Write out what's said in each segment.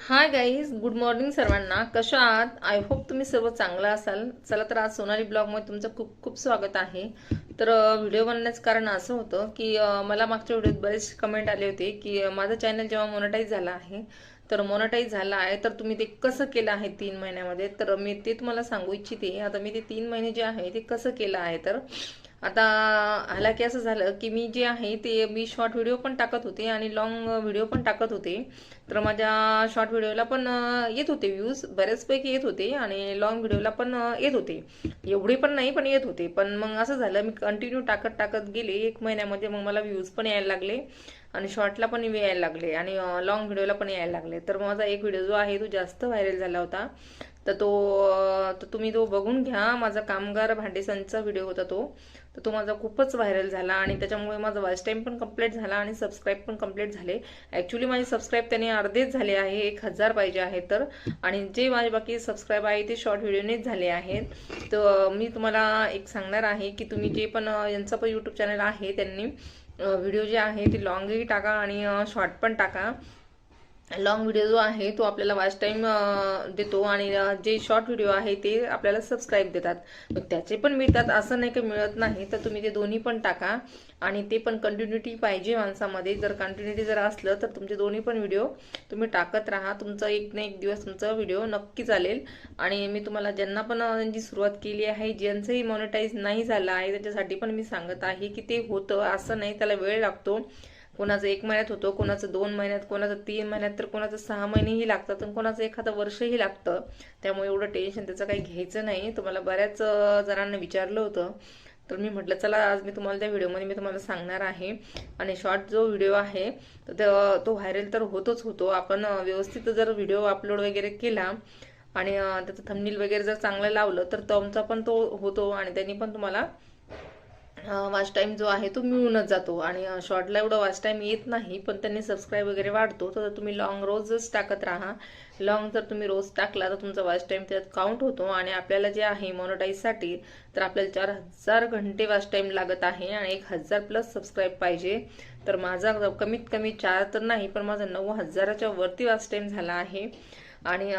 Hi guys, good morning सर्वांना. कशा आहात? आय होप तुम्ही सर्व चांगला असाल. चला तर आज सोनाली ब्लॉगमध्ये तुमचं खूप खूप स्वागत आहे. तर व्हिडिओ बनण्याचं कारण असं होतं की मला मागच्या व्हिडिओत बरेच कमेंट आले होते की माझं चॅनल जेव्हा मोनेटाईज झालं आहे, तर मोनेटाईज झालं आहे तर तुम्ही ते कसं केलं आहे 3 महिन्यामध्ये. तर मी ते तुम्हाला सांगू इच्छिते. आता मी ते 3 महिने जे आहे ते कसं केलं आहे. तर आता हालाकी असं झालं की मी जे आहे ते मी शॉर्ट व्हिडिओ पण टाकत होते आणि लॉंग व्हिडिओ पण टाकत होते. तर माझ्या शॉर्ट व्हिडिओला पण येत होते व्ह्यूज, बऱ्याचपैकी येत होते आणि लॉंग व्हिडिओला पण येत होते. एवढे पण नाही, पण येत होते. पण मग असं झालं, मी कंटिन्यू टाकत टाकत गेले 1 महिन्यामध्ये. मग मला व्ह्यूज पण यायला लागले आणि शॉर्टला पण यायला लागले आणि लॉंग व्हिडिओला पण यायला लागले. तर माझा एक व्हिडिओ जो आहे तो जास्त व्हायरल झाला होता. तर तुम्ही तो बघून घ्या. माझा कामगार भांडेसंचा व्हिडिओ होता तो. तर तो माझा खूपच व्हायरल झाला आणि त्याच्यामुळे माझा वॉच टाईम पण कंप्लीट झाला आणि सबस्क्राईब पण कंप्लीट झाले. ॲक्च्युली माझे सबस्क्राईब त्याने अर्धेच झाले आहे, 1000 पाहिजे आहे तर. आणि जे माझे बाकी सबस्क्राईब आहे ते शॉर्ट व्हिडिओनेच झाले आहेत. तर मी तुम्हाला एक सांगणार आहे की तुम्ही जे पण यांचा पण यूट्यूब चॅनल आहे त्यांनी व्हिडिओ जे आहे ते लॉंगही टाका आणि शॉर्ट पण टाका. लॉंग व्हिडिओ जो आहे तो आपल्याला वॉच टाईम देतो आणि जे शॉर्ट व्हिडिओ आहे ते आपल्याला सबस्क्राईब देतात. मग त्याचे पण मिळतात, असं नाही की मिळत नाही. तर तुम्ही ते दोन्ही पण टाका आणि ते पण कंटिन्युटी पाहिजे माणसामध्ये. जर कंटिन्युटी जर असलं तर तुमचे दोन्ही पण व्हिडिओ तुम्ही टाकत राहा. तुमचा एक ना एक दिवस तुमचा व्हिडिओ नक्की चालेल. आणि मी तुम्हाला ज्यांना पण त्यांची सुरुवात केली आहे, ज्यांचंही मॉनिटाईज नाही झालं आहे, त्याच्यासाठी पण मी सांगत आहे की ते होतं, असं नाही, त्याला वेळ लागतो. कोणाचं 1 महिन्यात होतं, कोणाचं 2 महिन्यात, कोणाचं 3 महिन्यात, तर कोणाचं 6 महिनेही लागतात आणि कोणाचं एखादं वर्षही लागतं. त्यामुळे एवढं टेन्शन त्याचं काही घ्यायचं नाही. तुम्हाला बऱ्याच जणांना विचारलं होतं, तर मी म्हटलं चला आज मी तुम्हाला त्या व्हिडिओमध्ये मी तुम्हाला सांगणार आहे. आणि शॉर्ट जो व्हिडिओ आहे तर तो व्हायरल तर होतोच होतो. आपण व्यवस्थित जर व्हिडिओ अपलोड वगैरे केला आणि त्याचं थंबनेल वगैरे जर चांगलं लावलं तर तुमचा पण तो होतो आणि त्यांनी पण तुम्हाला वॉच टाईम जो आहे तो मिळूनच जातो. आणि शॉर्टला एवढं वॉच टाईम येत नाही, पण त्यांनी सबस्क्राईब वगैरे वाढतो. तर तुम्ही लॉंग रोजच टाकत राहा. लॉंग जर तुम्ही रोज टाकला तर तुमचा वॉच टाईम त्यात काउंट होतो. आणि आपल्याला जे आहे मॉनिटाईजसाठी तर आपल्याला 4000 घंटे वॉच टाईम लागत आहे आणि 1000+ सबस्क्राईब पाहिजे. तर माझा कमीत कमी 4 तर नाही, पण माझा 9000च्या वरती वॉच टाईम झाला आहे. आणि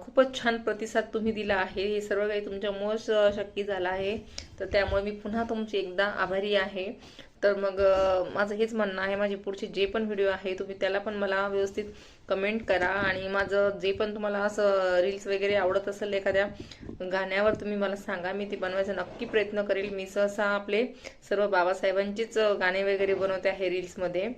खूपच छान प्रतिसाद तुम्ही दिला आहे. हे सर्व काही तुमच्यामुळेच शक्य झालं आहे. तर त्यामुळे मी पुन्हा तुमची एकदा आभारी आहे. तर मग माझं हेच म्हणणं आहे, माझे पुढचे जे पण व्हिडिओ आहे तुम्ही त्याला पण मला व्यवस्थित कमेंट करा. आणि माझं जे पण तुम्हाला असं रील्स वगैरे आवडत असेल एखाद्या गाण्यावर तुम्ही मला सांगा, मी ते बनवायचा नक्की प्रयत्न करेल. मी सहसा आपले सर्व बाबासाहेबांचीच गाणे वगैरे बनवते आहे रील्समध्ये.